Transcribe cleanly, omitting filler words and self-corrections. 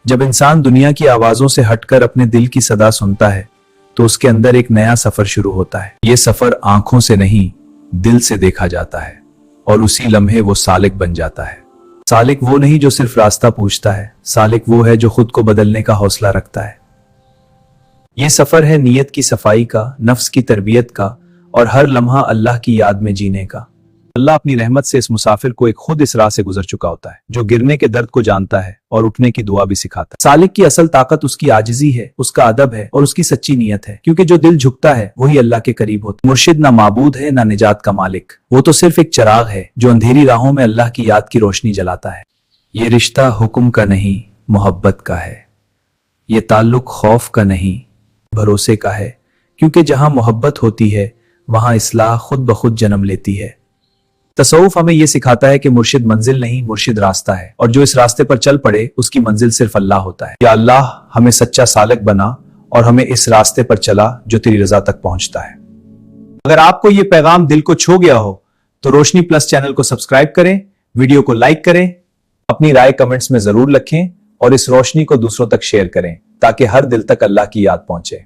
जब इंसान दुनिया की आवाजों से हटकर अपने दिल की सदा सुनता है तो उसके अंदर एक नया सफर शुरू होता है। ये सफर आंखों से नहीं, दिल से देखा जाता है और उसी लम्हे वो सालिक बन जाता है। सालिक वो नहीं जो सिर्फ रास्ता पूछता है, सालिक वो है जो खुद को बदलने का हौसला रखता है। ये सफर है नीयत की सफाई का, नफ्स की तरबियत का और हर लम्हा अल्लाह की याद में जीने का। अल्लाह अपनी रहमत से इस मुसाफिर को एक खुद इस राह से गुजर चुका होता है, जो गिरने के दर्द को जानता है और उठने की दुआ भी सिखाता है। सालिक की असल ताकत उसकी आजिजी है, उसका अदब है और उसकी सच्ची नीयत है, क्योंकि जो दिल झुकता है वही अल्लाह के करीब होता है। मुर्शिद ना माबूद है ना निजात का मालिक, वो तो सिर्फ एक चिराग है जो अंधेरी राहों में अल्लाह की याद की रोशनी जलाता है। ये रिश्ता हुक्म का नहीं, मोहब्बत का है। ये ताल्लुक खौफ का नहीं, भरोसे का है, क्योंकि जहां मोहब्बत होती है वहां इस्लाह खुद ब खुद जन्म लेती है। तसव्वुफ हमें यह सिखाता है कि मुर्शिद मंजिल नहीं, मुर्शिद रास्ता है, और जो इस रास्ते पर चल पड़े उसकी मंजिल सिर्फ अल्लाह होता है। या अल्लाह हमें सच्चा सालिक बना और हमें इस रास्ते पर चला जो तेरी रजा तक पहुंचता है। अगर आपको यह पैगाम दिल को छू गया हो तो रोशनी प्लस चैनल को सब्सक्राइब करें, वीडियो को लाइक करें, अपनी राय कमेंट्स में जरूर लिखें और इस रोशनी को दूसरों तक शेयर करें ताकि हर दिल तक अल्लाह की याद पहुंचे।